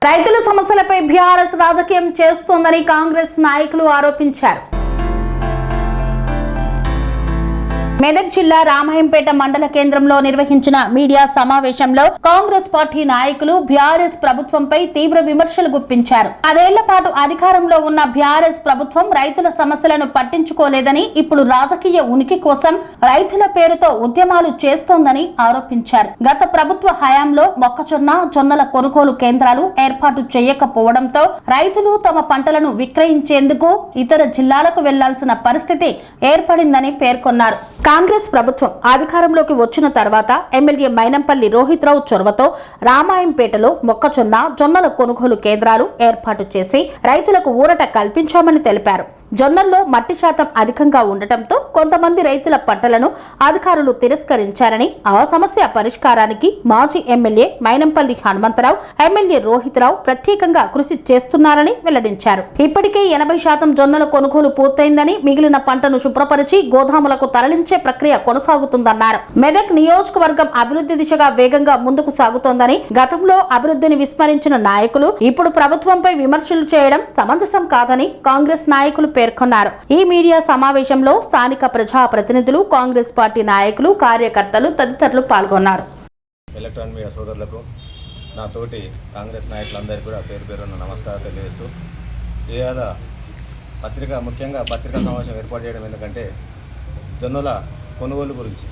రైతుల సమస్యలపై బీఆర్ఎస్ రాజకీయం చేస్తోందని కాంగ్రెస్ నాయకులు ఆరోపించారు. మెదక్ జిల్లా రామాయంపేట మండల కేంద్రంలో నిర్వహించిన మీడియా సమావేశంలో కాంగ్రెస్ పార్టీ నాయకులు బీఆర్ఎస్ ప్రభుత్వంపై తీవ్ర విమర్శలు గుప్పించారు. 10 ఏళ్ల పాటు అధికారంలో ఉన్న బీఆర్ఎస్ ప్రభుత్వం రైతుల సమస్యలను పట్టించుకోలేదని, ఇప్పుడు రాజకీయ ఉనికి కోసం రైతుల పేరుతో ఉద్యమాలు చేస్తోందని ఆరోపించారు. గత ప్రభుత్వ హయాంలో మొక్కజొన్న, జొన్నల కొనుగోలు కేంద్రాలు ఏర్పాటు చేయకపోవడంతో రైతులు తమ పంటలను విక్రయించేందుకు ఇతర జిల్లాలకు వెళ్లాల్సిన పరిస్థితి ఏర్పడిందని పేర్కొన్నారు. కాంగ్రెస్ ప్రభుత్వం అధికారంలోకి వచ్చిన తర్వాత ఎమ్మెల్యే మైనంపల్లి రోహిత్ రావు చొరవతో రామాయంపేటలో మొక్కజొన్న, జొన్నల కొనుగోలు కేంద్రాలు ఏర్పాటు చేసి రైతులకు ఊరట కల్పించామని తెలిపారు. జొన్నల్లో మట్టి శాతం అధికంగా ఉండటంతో కొంతమంది రైతుల పంటలను అధికారులు తిరస్కరించారని, ఆ సమస్య పరిష్కారానికి మాజీ ఎమ్మెల్యే మైనంపల్లి హనుమంతరావు, ఎమ్మెల్యే రోహిత్ రావు ప్రత్యేకంగా కృషి చేస్తున్నారని వెల్లడించారు. ఇప్పటికే 80% జొన్నల కొనుగోలు పూర్తయిందని, మిగిలిన పంటను శుభ్రపరిచి గోదాములకు తరలించే ప్రక్రియ కొనసాగుతుందన్నారు. మెదక్ నియోజకవర్గం అభివృద్ధి దిశగా వేగంగా ముందుకు సాగుతోందని, గతంలో అభివృద్ధిని విస్మరించిన నాయకులు ఇప్పుడు ప్రభుత్వంపై విమర్శలు చేయడం సమంజసం కాదని కాంగ్రెస్ నాయకులు పేర్కొన్నారు. ఈ మీడియా సమావేశంలో స్థానిక ప్రజా ప్రతినిధులు, కాంగ్రెస్ పార్టీ నాయకులు, కార్యకర్తలు తదితరులు పాల్గొన్నారు. ఎలక్ట్రానిక్ మీడియా సోదరులకు, నా తోటి కాంగ్రెస్ నాయకులందరికీ కూడా పేరు పేరున నమస్కారం తెలియజేస్తూ, ముఖ్యంగా పత్రికా సమావేశం ఏర్పాటు చేయడం ఎందుకంటే జొన్నల కొనుగోలు గురించి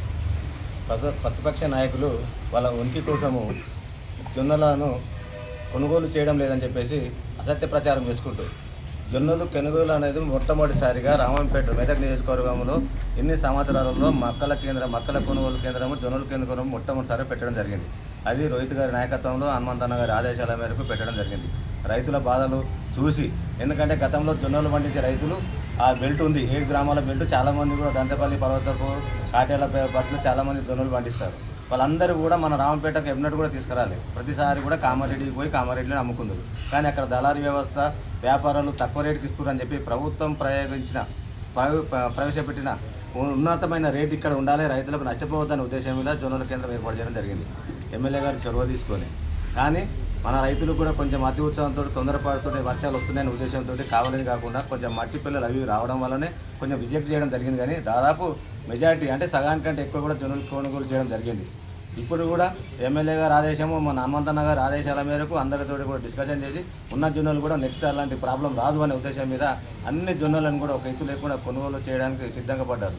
ప్రతిపక్ష నాయకులు వాళ్ళ ఉనికి కోసము జొన్నలను కొనుగోలు చేయడం లేదని చెప్పేసి అసత్య ప్రచారం చేసుకుంటూ, జొన్నలు కొనుగోలు అనేది మొట్టమొదటిసారిగా రామాయంపేట మెదక్ నియోజకవర్గంలో ఇన్ని సంవత్సరాలలో మక్కల కొనుగోలు కేంద్రము, జొన్నల కొనుగోలు మొట్టమొదటిసారి పెట్టడం జరిగింది. అది రోహిత్ గారి నాయకత్వంలో, హనుమంతన్న గారి ఆదేశాల మేరకు పెట్టడం జరిగింది. రైతుల బాధలు చూసి, ఎందుకంటే గతంలో జొన్నలు పండించే రైతులు ఆ బెల్ట్ ఉంది, 7 గ్రామాల బెల్ట్, చాలామంది కూడా దంతపల్లి, పర్వతపు, కాటేల పట్ల చాలామంది జొన్నలు పండిస్తారు. వాళ్ళందరూ కూడా మన రామంపేటకు ఎన్నడూ కూడా తీసుకురాలి. ప్రతిసారి కూడా కామారెడ్డికి పోయి కామారెడ్డిని అమ్ముకుందరు. కానీ అక్కడ దళారీ వ్యవస్థ, వ్యాపారాలు తక్కువ రేటుకి ఇస్తున్నారని చెప్పి ప్రభుత్వం ప్రవేశపెట్టిన ఉన్నతమైన రేటు ఇక్కడ ఉండాలి, రైతులకు నష్టపోవద్దనే ఉద్దేశం మీద జొన్నల కేంద్రం ఏర్పాటు చేయడం జరిగింది. ఎమ్మెల్యే గారు చొరవ తీసుకొని, కానీ మన రైతులు కూడా కొంచెం అతి ఉత్సాహంతో, తొందరపాటుతో వర్షాలు వస్తున్నాయనే ఉద్దేశంతో కావాలని కాకుండా కొంచెం మట్టి పిల్లలు అవి రావడం వల్లనే కొంచెం రిజెక్ట్ చేయడం జరిగింది. కానీ దాదాపు మెజారిటీ అంటే సగానికంటే ఎక్కువ కూడా జొన్నలు కొనుగోలు చేయడం జరిగింది. ఇప్పుడు కూడా ఎమ్మెల్యే గారి ఆదేశము, మన హనుమంతన్న గారి ఆదేశాల మేరకు అందరితో కూడా డిస్కషన్ చేసి ఉన్న జొన్నలు కూడా నెక్స్ట్ అలాంటి ప్రాబ్లం రాదు అనే ఉద్దేశం మీద అన్ని జొన్నలను కూడా ఒక ఎత్తు లేకుండా కొనుగోలు చేయడానికి సిద్ధంగా పడ్డారు.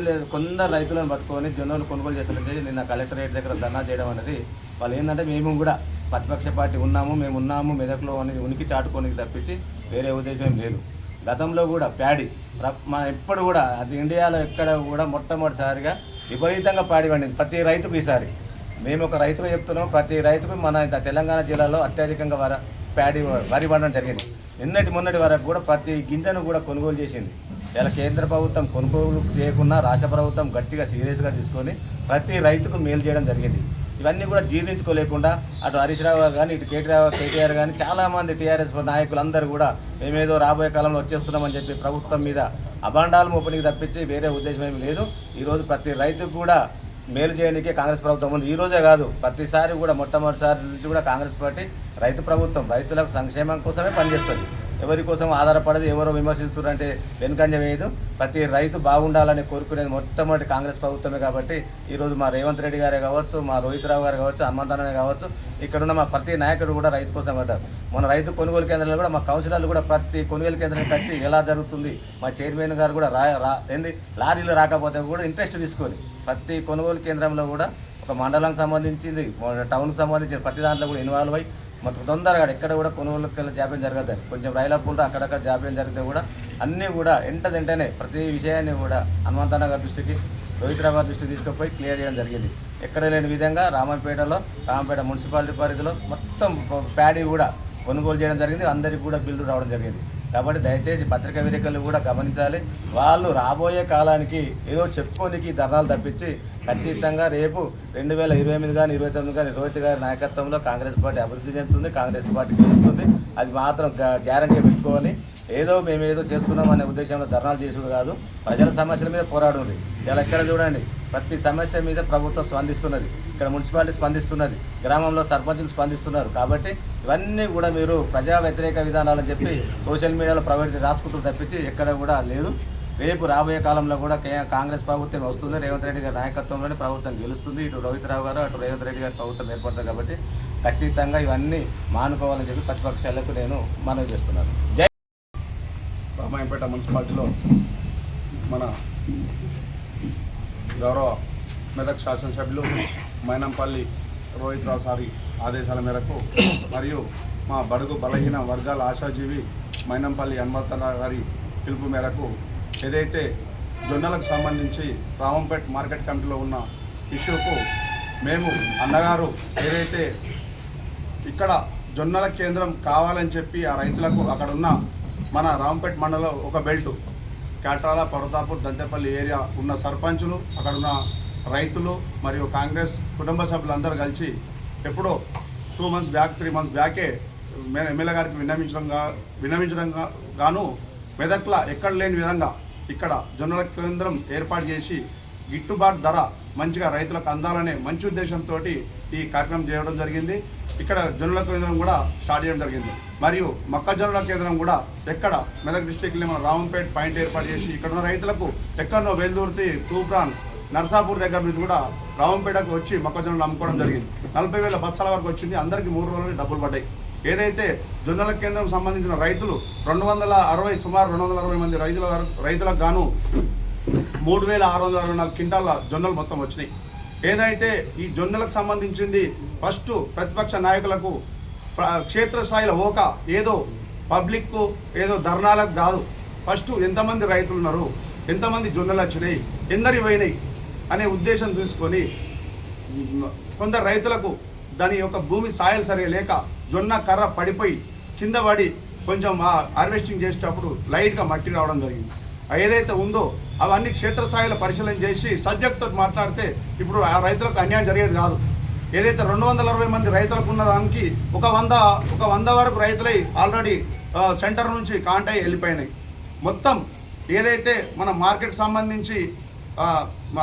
లేదు కొందరు రైతులను పట్టుకొని జొన్నలు కొనుగోలు చేస్తారని చెప్పి నిన్న కలెక్టరేట్ దగ్గర ధర్నా చేయడం అనేది, వాళ్ళు ఏంటంటే మేము కూడా ప్రతిపక్ష పార్టీ మేము ఉన్నాము మెదక్లో అనేది ఉనికి చాటుకోనికి తప్పించి వేరే ఉద్దేశం లేదు. గతంలో కూడా ప్యాడీ మన ఎప్పుడు కూడా అది ఇండియాలో ఎక్కడ కూడా మొట్టమొదటిసారిగా విపరీతంగా ప్యాడీ పండింది ప్రతి రైతుకు. ఈసారి మేము ఒక రైతుగా చెప్తున్నాం, ప్రతి రైతుకు మన తెలంగాణ జిల్లాలో అత్యధికంగా వరి పండడం జరిగింది. మొన్నటి వరకు కూడా ప్రతి గింజను కూడా కొనుగోలు చేసింది. ఇలా కేంద్ర ప్రభుత్వం కొనుగోలు చేయకుండా రాష్ట్ర ప్రభుత్వం గట్టిగా సీరియస్గా తీసుకొని ప్రతి రైతుకు మేలు చేయడం జరిగింది. ఇవన్నీ కూడా జీర్ణించుకోలేకుండా అటు హరీష్ రావు గారు కానీ, ఇటు కేటీఆర్ కానీ, చాలామంది టీఆర్ఎస్ నాయకులు అందరూ కూడా మేమేదో రాబోయే కాలంలో వచ్చేస్తున్నామని చెప్పి ప్రభుత్వం మీద అభాండాలు మోపనికి తప్పించి వేరే ఉద్దేశం ఏమీ లేదు. ఈరోజు ప్రతి రైతుకు కూడా మేలు చేయడానికే కాంగ్రెస్ ప్రభుత్వం ఉంది. ఈరోజే కాదు, ప్రతిసారి కూడా మొట్టమొదటిసారి నుంచి కూడా కాంగ్రెస్ పార్టీ రైతు ప్రభుత్వం, రైతులకు సంక్షేమం కోసమే పనిచేస్తుంది. ఎవరి కోసం ఆధారపడదు, ఎవరో విమర్శిస్తున్నారంటే వెనుకంజ వేయదు. ప్రతి రైతు బాగుండాలని కోరుకునేది మొట్టమొదటి కాంగ్రెస్ ప్రభుత్వమే. కాబట్టి ఈరోజు మా రేవంత్ రెడ్డి గారే కావచ్చు, మా రోహిత్ రావు గారు కావచ్చు, హనుమంతనే కావచ్చు, ఇక్కడున్న మా ప్రతి నాయకుడు కూడా రైతు కోసం పడ్డారు. మన రైతు కొనుగోలు కేంద్రాలు కూడా మా కౌన్సిలర్లు కూడా ప్రతి కొనుగోలు కేంద్రానికి వచ్చి ఎలా జరుగుతుంది, మా చైర్మన్ గారు కూడా లారీలు రాకపోతే కూడా ఇంట్రెస్ట్ తీసుకొని ప్రతి కొనుగోలు కేంద్రంలో కూడా ఒక మండలానికి సంబంధించింది, టౌన్కి సంబంధించిన ప్రతి దాంట్లో కూడా ఇన్వాల్వ్ అయ్యి మొత్తం తొందరగా ఎక్కడ కూడా కొనుగోలుకి జాప్యం జరగదు. కొంచెం రైలప్పులు అక్కడక్కడ జాప్యం జరిగితే కూడా అన్నీ కూడా వెంటనే ప్రతి విషయాన్ని కూడా హనుమంతన్న గారి దృష్టికి, రోహిత్ రావు గారి దృష్టికి తీసుకుపోయి క్లియర్ చేయడం జరిగింది. ఎక్కడ లేని విధంగా రామంపేట మున్సిపాలిటీ పరిధిలో మొత్తం ప్యాడీ కూడా కొనుగోలు చేయడం జరిగింది. అందరికీ కూడా బిల్లు రావడం జరిగింది. కాబట్టి దయచేసి పత్రికా విలేకరులు కూడా గమనించాలి. వాళ్ళు రాబోయే కాలానికి ఏదో చెప్పుకోనికి ధర్నాలు తప్పించి ఖచ్చితంగా రేపు 2028 కానీ 2029 కానీ రోహిత్ గారి నాయకత్వంలో కాంగ్రెస్ పార్టీ అభివృద్ధి చెందుతుంది, కాంగ్రెస్ పార్టీ గెలుస్తుంది. అది మాత్రం గ్యారంటీ పెట్టుకోవాలి. మేమేదో చేస్తున్నాం అనే ఉద్దేశంలో ధర్నాలు చేసుడు కాదు, ప్రజల సమస్యల మీద పోరాడుంది. ఇలా ఎక్కడ చూడండి, ప్రతి సమస్య మీద ప్రభుత్వం స్పందిస్తున్నది. ఇక్కడ మున్సిపాలిటీ స్పందిస్తున్నది, గ్రామంలో సర్పంచులు స్పందిస్తున్నారు. కాబట్టి ఇవన్నీ కూడా మీరు ప్రజా వ్యతిరేక విధానాలని చెప్పి సోషల్ మీడియాలో ప్రైవేట్ రాసుకుంటూ తప్పించి ఎక్కడ కూడా లేదు. రేపు రాబోయే కాలంలో కూడా కాంగ్రెస్ ప్రభుత్వం వస్తుంది. రేవంత్ రెడ్డి గారి నాయకత్వంలోనే ప్రభుత్వం గెలుస్తుంది. ఇటు రోహిత్ రావు గారు అటు రేవంత్ రెడ్డి గారి ప్రభుత్వం ఏర్పడుతుంది. కాబట్టి ఖచ్చితంగా ఇవన్నీ మానుకోవాలని చెప్పి ప్రతిపక్షాలకు నేను మనవి చేస్తున్నాను. జై రామాయంపేట మున్సిపాలిటీలో మన గౌరవ మెదక్ శాసనసభ్యులు మైనంపల్లి రోహిత్ రావు సారి ఆదేశాల మేరకు మరియు మా బడుగు బలహీన వర్గాల ఆశాజీవి మైనంపల్లి హనుమంతరావు గారి పిలుపు మేరకు ఏదైతే జొన్నలకు సంబంధించి రామంపేట మార్కెట్ కమిటీలో ఉన్న ఇష్యూకు మేము అన్నగారు ఏదైతే ఇక్కడ జొన్నల కేంద్రం కావాలని చెప్పి ఆ రైతులకు అక్కడ ఉన్న మన రామంపేట మండలంలో ఒక బెల్టు కాట్రాల పర్వతాపూర్ దంతేపల్లి ఏరియా ఉన్న సర్పంచులు అక్కడ ఉన్న రైతులు మరియు కాంగ్రెస్ కుటుంబ సభ్యులందరూ కలిసి ఎప్పుడో 2 months బ్యాక్ 3 months బ్యాకే ఎమ్మెల్యే గారికి విన్నవించడం గాను మెదక్లో ఎక్కడ లేని విధంగా ఇక్కడ జొన్నల కేంద్రం ఏర్పాటు చేసి గిట్టుబాటు ధర మంచిగా రైతులకు అందాలనే మంచి ఉద్దేశంతో ఈ కార్యక్రమం చేయడం జరిగింది. ఇక్కడ జొన్నల కేంద్రం కూడా స్టార్ట్ చేయడం జరిగింది. మరియు మొక్కజొన్నల కేంద్రం కూడా ఎక్కడ మెదక్ డిస్టిక్లో మన రామంపేట పాయింట్ ఏర్పాటు చేసి ఇక్కడ ఉన్న రైతులకు ఎక్కడనో వెల్దుర్తి, తూప్రాన్, నర్సాపూర్ దగ్గర నుంచి కూడా రామంపేటకు వచ్చి మొక్కజొన్నలు అమ్ముకోవడం జరిగింది. 40,000 బస్తాల వరకు వచ్చింది. అందరికీ 3 రోజులు డబ్బులు పడ్డాయి. ఏదైతే జొన్నల కేంద్రం సంబంధించిన రైతులు 260 సుమారు 260 మంది రైతులకు గాను 3,664 క్వింటాల జొన్నలు మొత్తం వచ్చినాయి. ఏదైతే ఈ జొన్నలకు సంబంధించింది ఫస్ట్ ప్రతిపక్ష నాయకులకు క్షేత్రస్థాయిలో ఏదో పబ్లిక్కు ఏదో ధర్నాలకు కాదు, ఫస్ట్ ఎంతమంది రైతులు ఉన్నారు, ఎంతమంది జొన్నలు వచ్చినాయి, ఎందరి పోయినాయి అనే ఉద్దేశం తీసుకొని కొందరు రైతులకు దాని యొక్క భూమి సాయలు సరిగా లేక జొన్న కర్ర పడిపోయి కింద పడి కొంచెం హార్వెస్టింగ్ చేసేటప్పుడు లైట్గా మట్టి రావడం జరిగింది. ఏదైతే ఉందో అవన్నీ క్షేత్రస్థాయిలో పరిశీలన చేసి సబ్జెక్ట్తో మాట్లాడితే ఇప్పుడు ఆ రైతులకు అన్యాయం జరిగేది కాదు. ఏదైతే 260 మంది రైతులకు ఉన్న దానికి ఒక 100 వరకు రైతులై ఆల్రెడీ సెంటర్ నుంచి కాంటాక్ట్ వెళ్ళిపోయినాయి. మొత్తం ఏదైతే మన మార్కెట్ సంబంధించి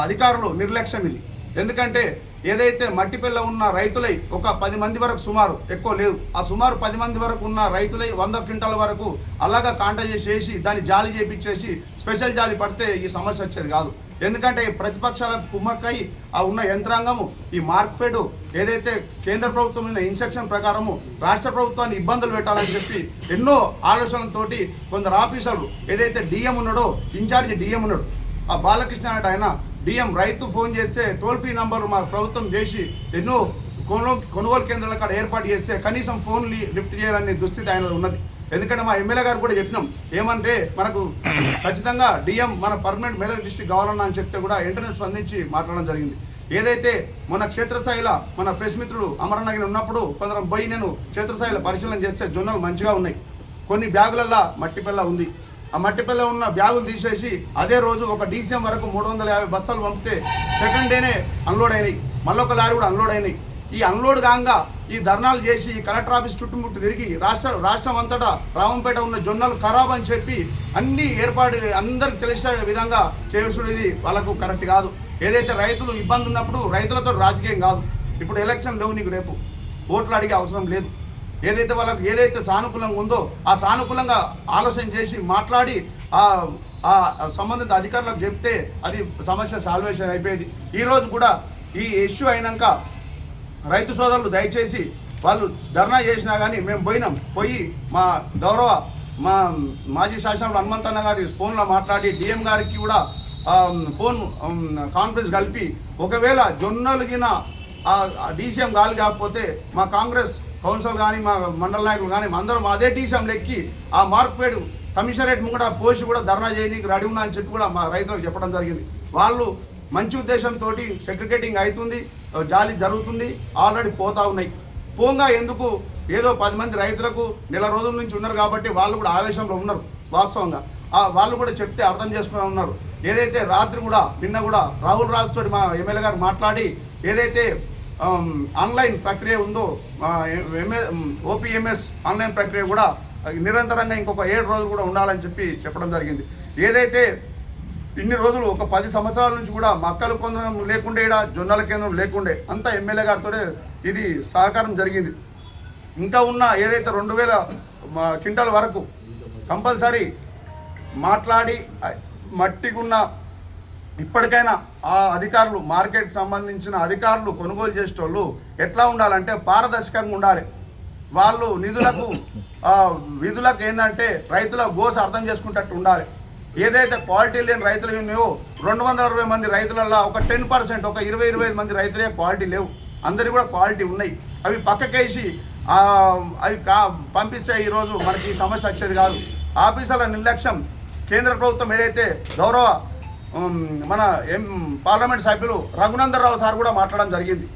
అధికారులు నిర్లక్ష్యం ఇది. ఎందుకంటే ఏదైతే మట్టిపల్లె ఉన్న రైతులై ఒక 10 మంది వరకు సుమారు, ఎక్కువ లేవు, ఆ సుమారు 10 మంది వరకు ఉన్న రైతులై 100 క్వింటాల వరకు అలాగా కాంటాక్ట్ చేసి దాన్ని జాలి చేపించేసి స్పెషల్ జాలి పడితే ఈ సమస్య వచ్చేది కాదు. ఎందుకంటే ఈ ప్రతిపక్షాలకు కుమ్మక్కై ఆ ఉన్న యంత్రాంగము ఈ మార్క్ఫెడ్ ఏదైతే కేంద్ర ప్రభుత్వం ఇన్స్ట్రక్షన్ ప్రకారము రాష్ట్ర ప్రభుత్వాన్ని ఇబ్బందులు పెట్టాలని చెప్పి ఎన్నో ఆలోచనలతోటి కొందరు ఆఫీసర్లు ఏదైతే డిఎం ఉన్నాడో, ఇన్ఛార్జి డిఎం ఉన్నాడు, ఆ బాలకృష్ణ అంటే ఆయన డిఎం రైతు ఫోన్ చేస్తే టోల్ ఫ్రీ నంబర్ మా ప్రభుత్వం చేసి ఎన్నో కొనుగోలు కేంద్రాల కాడ ఏర్పాటు చేస్తే కనీసం ఫోన్ లిఫ్ట్ చేయాలనే దుస్థితి ఆయన ఉన్నది. ఎందుకంటే మా ఎమ్మెల్యే గారు కూడా చెప్పినాం, ఏమంటే మనకు ఖచ్చితంగా డిఎం మన పర్మనెంట్ మెదక్ డిస్ట్రిక్ట్ కావాలన్నా అని చెప్తే కూడా వెంటనే స్పందించి మాట్లాడడం జరిగింది. ఏదైతే మన క్షేత్రస్థాయిలో మన ప్రెస్ మిత్రుడు అమరనగిరి ఉన్నప్పుడు కొందరం పోయి నేను క్షేత్రస్థాయిలో పరిశీలన చేస్తే జొన్నలు మంచిగా ఉన్నాయి. కొన్ని బ్యాగులల్లో మట్టిపల్ల ఉంది. ఆ మట్టిపల్ల ఉన్న బ్యాగులు తీసేసి అదే రోజు ఒక DCM వరకు 350 బస్సాలు పంపితే సెకండ్ డేనే అన్లోడ్ అయినాయి. మళ్ళొక లారీ కూడా అన్లోడ్ అయినాయి. ఈ అన్లోడ్ కాగా ఈ ధర్నాలు చేసి కలెక్టర్ ఆఫీస్ చుట్టుముట్టు తిరిగి రాష్ట్రం అంతటా రామంపేట ఉన్న జొన్నలు ఖరాబ్ అని చెప్పి అన్ని ఏర్పాటు అందరికి తెలిసే విధంగా చేసుడు ఇది వాళ్ళకు కరెక్ట్ కాదు. ఏదైతే రైతులు ఇబ్బంది ఉన్నప్పుడు రైతులతో రాజకీయం కాదు. ఇప్పుడు ఎలక్షన్ లేవు, నీకు రేపు ఓట్లు అడిగే అవసరం లేదు. ఏదైతే వాళ్ళకు ఏదైతే సానుకూలంగా ఉందో ఆ సానుకూలంగా ఆలోచన చేసి మాట్లాడి ఆ సంబంధిత అధికారులకు చెప్తే అది సమస్య సాల్వేషన్ అయిపోయేది. ఈరోజు కూడా ఈ ఇష్యూ అయినాక రైతు సోదరులు దయచేసి వాళ్ళు ధర్నా చేసినా కానీ మేము పోయి మా గౌరవ మాజీ శాసనసభ్యులు హనుమంతన్న గారి ఫోన్లో మాట్లాడి డిఎం గారికి కూడా ఫోన్ కాన్ఫరెన్స్ కలిపి ఒకవేళ జొన్నలుగిన DCM గాలి కాకపోతే మా కాంగ్రెస్ కౌన్సిల్ కానీ మా మండల నాయకులు కానీ అందరం అదే DCM లెక్కి ఆ మార్క్ఫెడ్ కమిషనరేట్ ముంగట పోసి కూడా ధర్నా చేయడానికి రెడీ ఉన్నా అని చెప్పి కూడా మా రైతులకు చెప్పడం జరిగింది. వాళ్ళు మంచి ఉద్దేశంతో సెగ్రిగేటింగ్ అవుతుంది, జాలి జరుగుతుంది, ఆల్రెడీ పోతా ఉన్నాయి. పోంగా ఎందుకు ఏదో 10 మంది రైతులకు నెల రోజుల నుంచి ఉన్నారు కాబట్టి వాళ్ళు కూడా ఆవేశంలో ఉన్నారు. వాస్తవంగా వాళ్ళు కూడా చెప్తే అర్థం చేసుకుని ఉన్నారు. ఏదైతే రాత్రి కూడా నిన్న కూడా రాహుల్ రాజ్ తోటి మా ఎమ్మెల్యే గారు మాట్లాడి ఏదైతే ఆన్లైన్ ప్రక్రియ ఉందో OPMS ఆన్లైన్ ప్రక్రియ కూడా నిరంతరంగా ఇంకొక 7 రోజులు కూడా ఉండాలని చెప్పి చెప్పడం జరిగింది. ఏదైతే ఇన్ని రోజులు ఒక 10 సంవత్సరాల నుంచి కూడా మక్కలు కేంద్రం లేకుండే, ఇక్కడ జొన్నల కేంద్రం లేకుండే, అంతా ఎమ్మెల్యే గారితోనే ఇది సహకారం జరిగింది. ఇంకా ఉన్న ఏదైతే 2000 క్వింటాల వరకు కంపల్సరీ మాట్లాడి మట్టికున్న ఇప్పటికైనా ఆ అధికారులు, మార్కెట్ సంబంధించిన అధికారులు, కొనుగోలు చేసేటోళ్ళు ఎట్లా ఉండాలంటే పారదర్శకంగా ఉండాలి. వాళ్ళు విధులకు ఏంటంటే రైతుల గోస అర్థం చేసుకుంటట్టు ఉండాలి. ఏదైతే క్వాలిటీ లేని రైతులు ఉన్నాయో 260 మంది రైతులలో ఒక 10%, ఒక 20-25 మంది రైతులే క్వాలిటీ లేవు. అందరి కూడా క్వాలిటీ ఉన్నాయి. అవి పక్కకేసి అవి పంపిస్తే ఈరోజు మనకి ఈ సమస్య వచ్చేది కాదు. ఆఫీసర్ల నిర్లక్ష్యం కేంద్ర ప్రభుత్వం ఏదైతే గౌరవ మన పార్లమెంట్ సభ్యులు రఘునందన్ రావు సార్ కూడా మాట్లాడడం జరిగింది.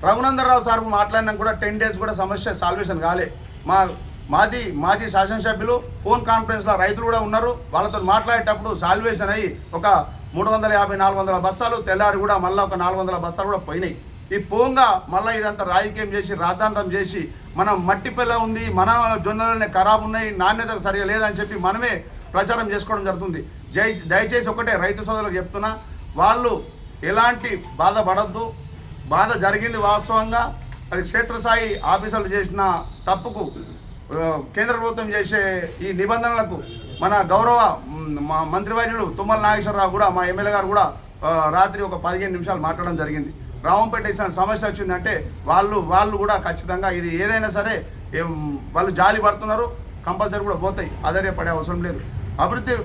రఘునందన్ రావు సార్ మాట్లాడినా కూడా 10 days కూడా సమస్య సాల్వేషన్ కాలే. మాజీ శాసనసభ్యులు ఫోన్ కాన్ఫరెన్స్లో రైతులు కూడా ఉన్నారు. వాళ్ళతో మాట్లాడేటప్పుడు సాల్వేషన్ అయ్యి ఒక 350-400 బస్సాలు తెల్లారి కూడా మళ్ళీ ఒక 400 బస్సాలు కూడా పోయినాయి. ఈ పోంగా మళ్ళీ ఇదంతా రాజకీయం చేసి రాద్ధాంతం చేసి మనం మట్టి పిల్ల ఉంది, మన జొన్నలనే ఖరాబ్ ఉన్నాయి, నాణ్యత సరిగా లేదని చెప్పి మనమే ప్రచారం చేసుకోవడం జరుగుతుంది. దయచేసి ఒకటే రైతు సోదరులకు చెప్తున్నా, వాళ్ళు ఎలాంటి బాధపడద్దు. బాధ జరిగింది వాస్తవంగా. అది క్షేత్రస్థాయి ఆఫీసర్లు చేసిన తప్పుకు కేంద్ర ప్రభుత్వం చేసే ఈ నిబంధనలకు మన గౌరవ మంత్రివర్యులు తుమ్మల నాగేశ్వరరావు కూడా, మా ఎమ్మెల్యే గారు కూడా రాత్రి ఒక 15 నిమిషాలు మాట్లాడడం జరిగింది. రావంపేట ఇచ్చిన సమస్య వచ్చిందంటే వాళ్ళు కూడా ఖచ్చితంగా ఇది ఏదైనా సరే వాళ్ళు జాలి పడుతున్నారు, కంపల్సరీ కూడా పోతాయి, ఆధారపడే అవసరం లేదు. అభివృద్ధి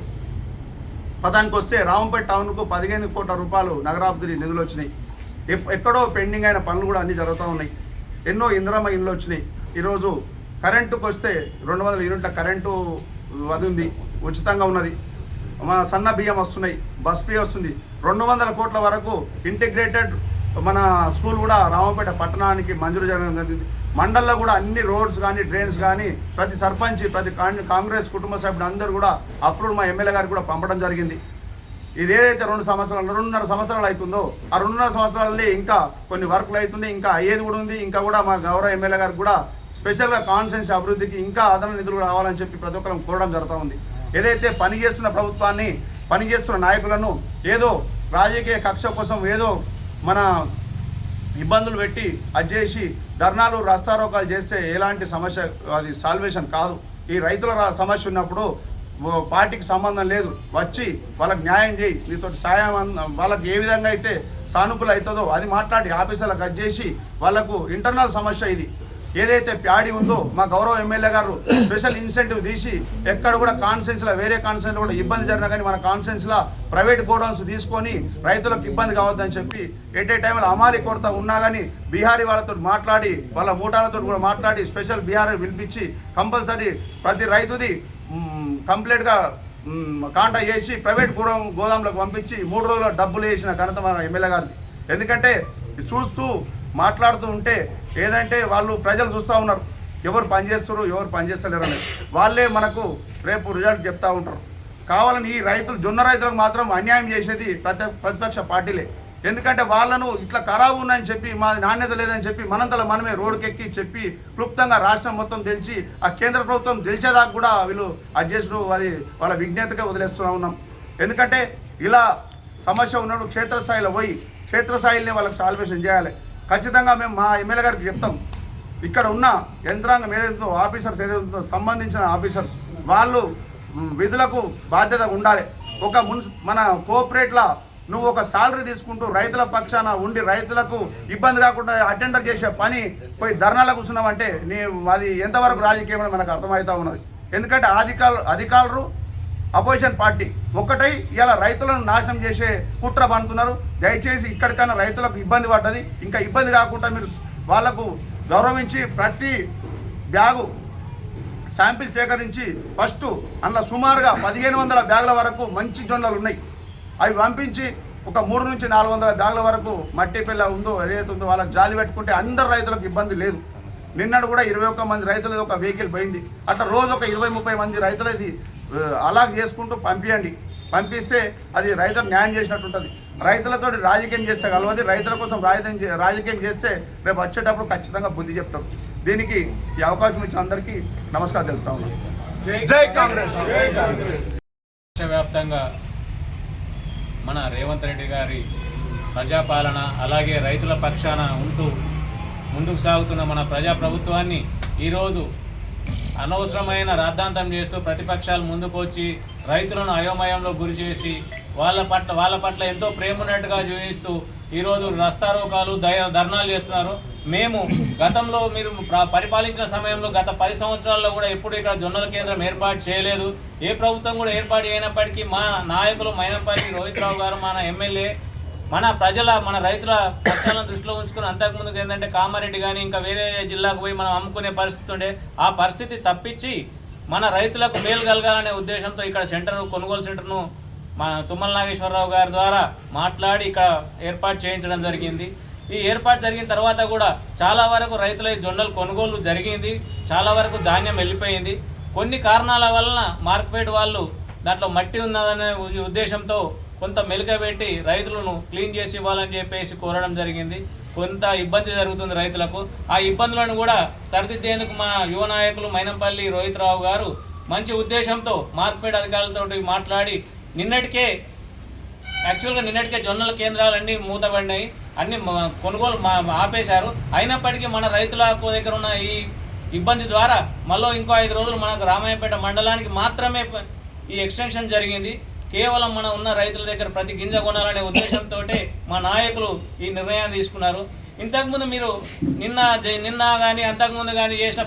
పదానికి వస్తే రావంపేట టౌన్కు 15 కోట్ల రూపాయలు నగరాభివృద్ధి నిధులు వచ్చినాయి. ఎక్కడో పెండింగ్ అయిన పనులు కూడా అన్నీ జరుగుతూ ఉన్నాయి. ఎన్నో ఇందిరమ్మ ఇండ్లు వచ్చినాయి. ఈరోజు కరెంటుకు వస్తే 200 యూనిట్ల కరెంటు అది ఉంది, ఉచితంగా ఉన్నది. మన సన్న బియ్యం వస్తున్నాయి, బస్ ఫీ వస్తుంది. 200 కోట్ల వరకు ఇంటిగ్రేటెడ్ మన స్కూల్ కూడా రామంపేట పట్టణానికి మంజూరు చేయడం జరిగింది. మండల్లో కూడా అన్ని రోడ్స్ కానీ డ్రైన్స్ కానీ ప్రతి సర్పంచ్, ప్రతి కాంగ్రెస్ కుటుంబ సభ్యులు అందరూ కూడా అప్రూవ్ మా ఎమ్మెల్యే గారికి కూడా పంపడం జరిగింది. ఇదేదైతే 2.5 సంవత్సరాలు అవుతుందో ఆ 2.5 సంవత్సరాలే ఇంకా కొన్ని వర్క్లు అవుతుంది, ఇంకా అయ్యేది కూడా ఉంది. ఇంకా కూడా మా గౌరవ ఎమ్మెల్యే గారికి కూడా స్పెషల్గా కాన్స్టిట్యుయెన్సీ అభివృద్ధికి ఇంకా అదన నిధులు రావాలని చెప్పి ప్రతి ఒక్కరం కోరడం జరుగుతూ ఉంది. ఏదైతే పనిచేస్తున్న ప్రభుత్వాన్ని, పనిచేస్తున్న నాయకులను ఏదో రాజకీయ కక్ష కోసం ఏదో మన ఇబ్బందులు పెట్టి అది చేసి ధర్నాలు, రాస్తారోకాలు చేస్తే ఎలాంటి సమస్య అది సాల్వేషన్ కాదు. ఈ రైతుల సమస్య ఉన్నప్పుడు పార్టీకి సంబంధం లేదు, వచ్చి వాళ్ళకి న్యాయం చేయి, నీతో సాయం వాళ్ళకి ఏ విధంగా అయితే సానుకూల అవుతుందో అది మాట్లాడి ఆఫీసర్లకు అది చేసి వాళ్ళకు ఇంటర్నల్ సమస్య ఇది ఏదైతే ప్యాడీ ఉందో మా గౌరవ ఎమ్మెల్యే గారు స్పెషల్ ఇన్సెంటివ్ తీసి ఎక్కడ కూడా కాన్స్టిట్యున్సీలో వేరే కాన్స్టిట్యున్సీలో కూడా ఇబ్బంది జరిగినా కానీ మన కాన్స్టిట్యున్సీలో ప్రైవేట్ గోడౌన్స్ తీసుకొని రైతులకు ఇబ్బంది కావద్దని చెప్పి ఎటే టైంలో అమాలి కొరత ఉన్నా కానీ బీహారీ వాళ్ళతో మాట్లాడి వాళ్ళ మూటాలతో కూడా మాట్లాడి స్పెషల్ బీహారీ పిలిపించి కంపల్సరీ ప్రతి రైతుది కంప్లీట్గా కాంటాక్ట్ చేసి ప్రైవేట్ గోదాంలకు పంపించి 3 రోజుల డబ్బులు వేసిన ఘనత మన ఎమ్మెల్యే గారిది. ఎందుకంటే చూస్తూ మాట్లాడుతూ ఉంటే ఏదంటే వాళ్ళు ప్రజలు చూస్తూ ఉన్నారు ఎవరు పనిచేస్తారు ఎవరు పనిచేస్తలేరు అనేది. వాళ్ళే మనకు రేపు రిజల్ట్ చెప్తూ ఉంటారు. కావాలని ఈ రైతులు, జొన్న రైతులకు మాత్రం అన్యాయం చేసేది ప్రతిపక్ష పార్టీలే. ఎందుకంటే వాళ్ళను ఇట్లా ఖరాబు ఉన్నాయని చెప్పి, మా నాణ్యత లేదని చెప్పి మనంతలో మనమే రోడ్డుకెక్కి చెప్పి క్లుప్తంగా రాష్ట్రం మొత్తం తెలిసి ఆ కేంద్ర ప్రభుత్వం తెలిసేదాకా కూడా వీళ్ళు అధ్యక్షుడు అది వాళ్ళ విజ్ఞతగా వదిలేస్తూ ఉన్నాం. ఎందుకంటే ఇలా సమస్య ఉన్నప్పుడు క్షేత్రస్థాయిలో పోయి క్షేత్రస్థాయిని వాళ్ళకి సాల్వేషన్ చేయాలి. ఖచ్చితంగా మేము మా ఎమ్మెల్యే గారికి చెప్తాం, ఇక్కడ ఉన్న యంత్రాంగం ఏదైతుందో ఆఫీసర్స్ ఏదైతుందో సంబంధించిన ఆఫీసర్స్ వాళ్ళు విధులకు బాధ్యత ఉండాలి. ఒక మన కోఆపరేట్లా నువ్వు ఒక సాలరీ తీసుకుంటూ రైతుల పక్షాన ఉండి రైతులకు ఇబ్బంది కాకుండా అటెండర్ చేసే పని పోయి ధర్నాలకు కూర్చున్నామంటే అది ఎంతవరకు రాజకీయమని మనకు అర్థమవుతూ ఉన్నది. ఎందుకంటే అధికారులు అపోజిషన్ పార్టీ ఒక్కటై ఇలా రైతులను నాశనం చేసే కుట్ర పనుతున్నారు. దయచేసి ఇక్కడికైనా రైతులకు ఇబ్బంది పడ్డది, ఇంకా ఇబ్బంది కాకుండా మీరు వాళ్లకు గౌరవించి ప్రతి బ్యాగు శాంపిల్ సేకరించి ఫస్ట్ అందులో సుమారుగా 1500 బ్యాగుల వరకు మంచి జొన్నలు ఉన్నాయి, అవి పంపించి ఒక 300 నుంచి 400 బ్యాగుల వరకు మట్టి పిల్ల ఉందో ఏదైతే ఉందో వాళ్ళకి జాలి పెట్టుకుంటే అందరు రైతులకు ఇబ్బంది లేదు. నిన్నడు కూడా 21 మంది రైతులది ఒక వెహికల్ పోయింది. అట్లా రోజు ఒక 20-30 మంది రైతులది అలాగ చేసుకుంటూ పంపిస్తే అది రైతులకు న్యాయం చేసినట్టు ఉంటుంది. రైతులతో రాజకీయం చేస్తే కలవది, రైతుల కోసం రాజకీయం చేస్తే రేపు వచ్చేటప్పుడు ఖచ్చితంగా బుద్ధి చెప్తారు. దీనికి ఈ అవకాశం ఇచ్చిన అందరికీ నమస్కారం తెలుపుతా ఉన్నాను. జై కాంగ్రెస్. వ్యాప్తంగా మన రేవంత్ రెడ్డి గారి ప్రజాపాలన అలాగే రైతుల పక్షాన ఉంటూ ముందుకు సాగుతున్న మన ప్రజాప్రభుత్వాన్ని ఈరోజు అనవసరమైన రాద్ధాంతం చేస్తూ ప్రతిపక్షాలు ముందుకు వచ్చి రైతులను అయోమయంలో గురి చేసి వాళ్ళ పట్ల ఎంతో ప్రేమ ఉన్నట్టుగా చూపిస్తూ ఈరోజు రస్తారోకాలు ధర్నాలు చేస్తున్నారు. మేము గతంలో మీరు పరిపాలించిన సమయంలో గత 10 సంవత్సరాల్లో కూడా ఎప్పుడు ఇక్కడ జొన్నల కేంద్రం ఏర్పాటు చేయలేదు. ఏ ప్రభుత్వం కూడా ఏర్పాటు అయినప్పటికీ మా నాయకులు మైనంపల్లి రోహిత్రావు గారు, మన ఎమ్మెల్యే, మన రైతుల కష్టాలను దృష్టిలో ఉంచుకుని అంతకుముందుకు ఏంటంటే కామారెడ్డి కానీ ఇంకా వేరే జిల్లాకు పోయి మనం అమ్ముకునే పరిస్థితి ఉండే, ఆ పరిస్థితి తప్పించి మన రైతులకు మేలు కలగాలనే ఉద్దేశంతో ఇక్కడ కొనుగోలు సెంటర్ను మా తుమ్మల నాగేశ్వరరావు గారి ద్వారా మాట్లాడి ఇక్కడ ఏర్పాటు చేయించడం జరిగింది. ఈ ఏర్పాటు జరిగిన తర్వాత కూడా చాలా వరకు రైతుల జొన్నలు కొనుగోలు జరిగింది, చాలా వరకు ధాన్యం వెళ్ళిపోయింది. కొన్ని కారణాల వలన మార్కెట్ వాళ్ళు దాంట్లో మట్టి ఉన్నదనే ఉద్దేశంతో కొంత మెలుకబెట్టి రైతులను క్లీన్ చేసి ఇవ్వాలని చెప్పేసి కోరడం జరిగింది. కొంత ఇబ్బంది జరుగుతుంది రైతులకు. ఆ ఇబ్బందులను కూడా సరిదిద్దేందుకు మా యువ నాయకులు మైనంపల్లి రోహిత్రావు గారు మంచి ఉద్దేశంతో మార్కెట్ అధికారులతో మాట్లాడి నిన్నటికే జొన్నల కేంద్రాలన్నీ మూతబడినాయి, అన్ని కొనుగోలు ఆపేశారు. అయినప్పటికీ మన రైతుల దగ్గర ఉన్న ఈ ఇబ్బంది ద్వారా మళ్ళీ ఇంకో 5 రోజులు మనకు రామాయంపేట మండలానికి మాత్రమే ఈ ఎక్స్టెన్షన్ జరిగింది. కేవలం మన ఉన్న రైతుల దగ్గర ప్రతి గింజ కొనాలనే ఉద్దేశంతో మా నాయకులు ఈ నిర్ణయాన్ని తీసుకున్నారు. ఇంతకుముందు మీరు నిన్న కానీ అంతకుముందు కానీ చేసిన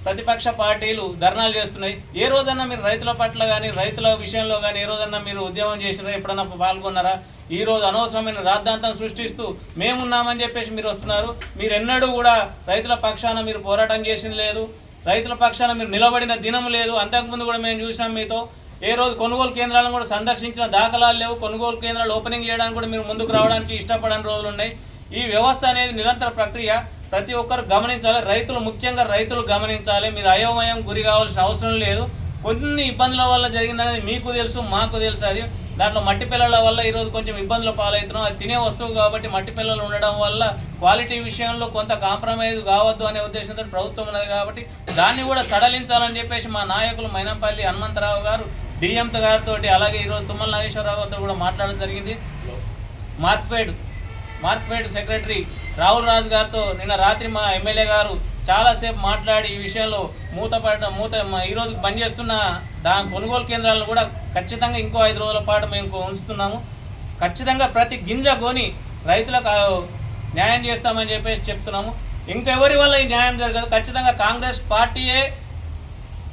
ప్రతిపక్ష పార్టీలు ధర్నాలు చేస్తున్నాయి. ఏ రోజన్నా మీరు రైతుల పట్ల కానీ రైతుల విషయంలో కానీ ఏ రోజన్నా మీరు ఉద్యమం చేసినారా, ఎప్పుడన్నా పాల్గొన్నారా? ఈరోజు అనవసరమైన రాద్ధాంతం సృష్టిస్తూ మేమున్నామని చెప్పేసి మీరు వస్తున్నారు. మీరు ఎన్నడూ కూడా రైతుల పక్షాన మీరు పోరాటం చేసింది లేదు, రైతుల పక్షాన మీరు నిలబడిన దినం లేదు. అంతకుముందు కూడా మేము చూసినాం మీతో. ఏ రోజు కొనుగోలు కేంద్రాలను కూడా సందర్శించిన దాఖలాలు లేవు. కొనుగోలు కేంద్రాలు ఓపెనింగ్ చేయడానికి కూడా మీరు ముందుకు రావడానికి ఇష్టపడని రోజులు ఉన్నాయి. ఈ వ్యవస్థ అనేది నిరంతర ప్రక్రియ, ప్రతి ఒక్కరు గమనించాలి. రైతులు ముఖ్యంగా రైతులు గమనించాలి. మీరు అయోమయం గురి కావాల్సిన అవసరం లేదు. కొన్ని ఇబ్బందుల వల్ల జరిగిందనేది మీకు తెలుసు, మాకు తెలుసు. అది దాంట్లో మట్టి పిల్లల వల్ల ఈరోజు కొంచెం ఇబ్బందుల పాలవుతున్నాం. అది తినే వస్తువు కాబట్టి మట్టి పిల్లలు ఉండడం వల్ల క్వాలిటీ విషయంలో కొంత కాంప్రమైజ్ కావద్దు అనే ఉద్దేశంతో ప్రభుత్వం ఉన్నది కాబట్టి దాన్ని కూడా సడలించాలని చెప్పేసి మా నాయకులు మైనంపల్లి హనుమంతరావు గారు డిఎంతో గారితో, అలాగే ఈరోజు తుమ్మల నాగేశ్వరరావు గారితో కూడా మాట్లాడడం జరిగింది. మార్కెట్ సెక్రటరీ రాహుల్ రాజు గారితో నిన్న రాత్రి మా ఎమ్మెల్యే గారు చాలాసేపు మాట్లాడి ఈ విషయంలో ఈరోజు బంద్ చేస్తున్న కొనుగోలు కేంద్రాలను కూడా ఖచ్చితంగా ఇంకో 5 రోజుల పాటు మేము ఉంచుతున్నాము. ఖచ్చితంగా ప్రతి గింజ కొని రైతులకు న్యాయం చేస్తామని చెప్పేసి చెప్తున్నాము. ఇంకెవరి వల్ల ఈ న్యాయం జరగదు. ఖచ్చితంగా కాంగ్రెస్ పార్టీయే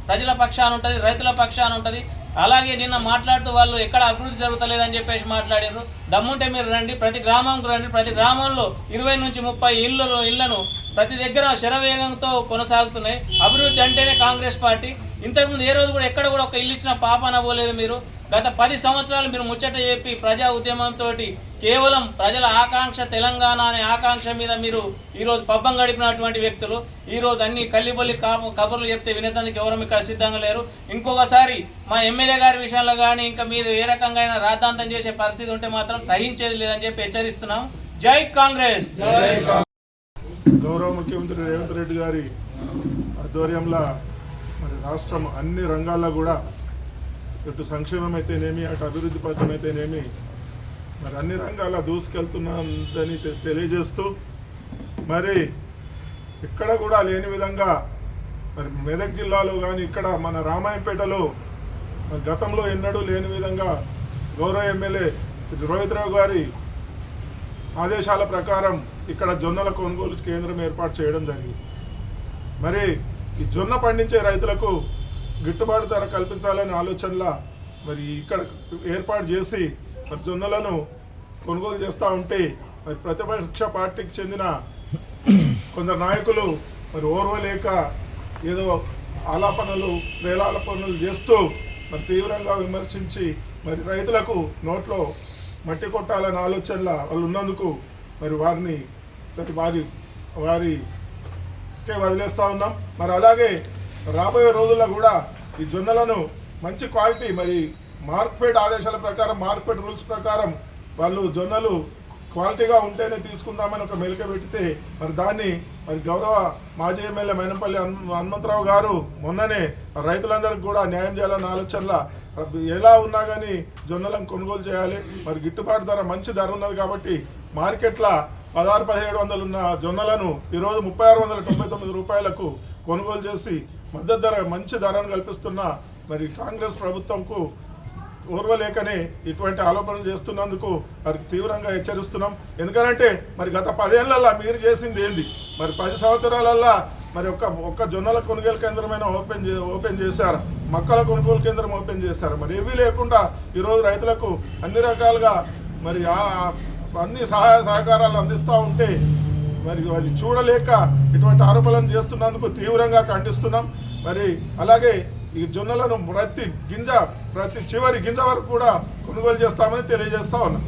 ప్రజల పక్షాన ఉంటుంది, రైతుల పక్షాన ఉంటుంది. అలాగే నిన్న మాట్లాడుతూ వాళ్ళు ఎక్కడ అభివృద్ధి జరుగుతలేదని చెప్పేసి మాట్లాడారు. దమ్ముంటే మీరు రండి, ప్రతి గ్రామంకు రండి. ప్రతి గ్రామంలో 20 నుంచి 30 ఇళ్లను ప్రతి దగ్గర శరవేగంతో కొనసాగుతున్నాయి. అభివృద్ధి అంటేనే కాంగ్రెస్ పార్టీ. ఇంతకుముందు ఏ రోజు కూడా ఎక్కడ కూడా ఒక ఇల్లు ఇచ్చిన పాపాన పోలేదు మీరు. గత 10 సంవత్సరాలు మీరు ముచ్చట చెప్పి ప్రజా ఉద్యమంతో కేవలం ప్రజల ఆకాంక్ష, తెలంగాణ అనే ఆకాంక్ష మీద మీరు ఈరోజు పబ్బం గడిపినటువంటి వ్యక్తులు ఈరోజు అన్ని కల్లిబొల్లి కబుర్లు చెప్తే వినేందుకు ఎవరు ఇక్కడ సిద్ధంగా లేరు. ఇంకొకసారి మా ఎమ్మెల్యే గారి విషయంలో కానీ ఇంకా మీరు ఏ రకంగా రాద్ధాంతం చేసే పరిస్థితి ఉంటే మాత్రం సహించేది లేదని చెప్పి హెచ్చరిస్తున్నాం. జై కాంగ్రెస్. గౌరవ ముఖ్యమంత్రి రేవంత్ రెడ్డి గారి ఆధ్వర్యంలో మరి రాష్ట్రం అన్ని రంగాల్లో కూడా ఇటు సంక్షేమం అయితేనేమి, అటు అభివృద్ధి పథకం అయితేనేమి మరి అన్ని రంగాల్లో దూసుకెళ్తున్నదని తెలియజేస్తూ మరి ఇక్కడ కూడా లేని విధంగా మరి మెదక్ జిల్లాలో కానీ ఇక్కడ మన రామాయంపేటలో గతంలో ఎన్నడూ లేని విధంగా గౌరవ ఎమ్మెల్యే రోహిత్రావు గారి ఆదేశాల ప్రకారం ఇక్కడ జొన్నల కొనుగోలు కేంద్రం ఏర్పాటు చేయడం జరిగింది. మరి ఈ జొన్న పండించే రైతులకు గిట్టుబాటు ధర కల్పించాలనే ఆలోచనలా మరి ఇక్కడ ఏర్పాటు చేసి మరి జొన్నలను కొనుగోలు చేస్తూ ఉంటే మరి ప్రతిపక్ష పార్టీకి చెందిన కొందరు నాయకులు మరి ఓర్వలేక ఏదో ఆలాపనలు వేలాపనలు చేస్తూ మరి తీవ్రంగా విమర్శించి మరి రైతులకు నోట్లో మట్టి కొట్టాలనే ఆలోచనలా వాళ్ళు ఉన్నందుకు మరి వారిని వారికే వదిలేస్తూ ఉన్నాం. మరి అలాగే రాబోయే రోజుల్లో కూడా ఈ జొన్నలను మంచి క్వాలిటీ మరి మార్కెట్ ఆదేశాల ప్రకారం, మార్కెట్ రూల్స్ ప్రకారం వాళ్ళు జొన్నలు క్వాలిటీగా ఉంటేనే తీసుకుందామని ఒక మెలిక పెడితే మరి దాన్ని మరి గౌరవ మాజీ ఎమ్మెల్యే మైనంపల్లి హనుమంతరావు గారు మొన్ననే రైతులందరికీ కూడా న్యాయం చేయాలన్న ఆలోచనలో ఎలా ఉన్నా కానీ జొన్నలను కొనుగోలు చేయాలి, మరి గిట్టుబాటు ధర మంచి ధర ఉన్నది కాబట్టి మార్కెట్లో 16,000-1700 ఉన్న జొన్నలను ఈరోజు 3,699 రూపాయలకు కొనుగోలు చేసి మద్దతు ధర మంచి ధరను కల్పిస్తున్న మరి కాంగ్రెస్ ప్రభుత్వంకు ఓర్వలేకనే ఇటువంటి ఆరోపణలు చేస్తున్నందుకు వారికి తీవ్రంగా హెచ్చరిస్తున్నాం. ఎందుకంటే మరి గత 10 ఏళ్లలో మీరు చేసింది ఏంది? మరి 10 సంవత్సరాలల్లో మరి ఒక్క జొన్నల కొనుగోలు కేంద్రమైన ఓపెన్ చేశారు, మొక్కల కొనుగోలు కేంద్రం ఓపెన్ చేశారు. మరి ఏవీ లేకుండా ఈరోజు రైతులకు అన్ని రకాలుగా మరి అన్ని సహాయ సహకారాలు అందిస్తూ ఉంటే మరి అది చూడలేక ఇటువంటి ఆరోపణలు చేస్తున్నందుకు తీవ్రంగా ఖండిస్తున్నాం. మరి అలాగే ఈ జొన్నలను ప్రతి చివరి గింజ వరకు కూడా కొనుగోలు చేస్తామని తెలియజేస్తా ఉన్నాం.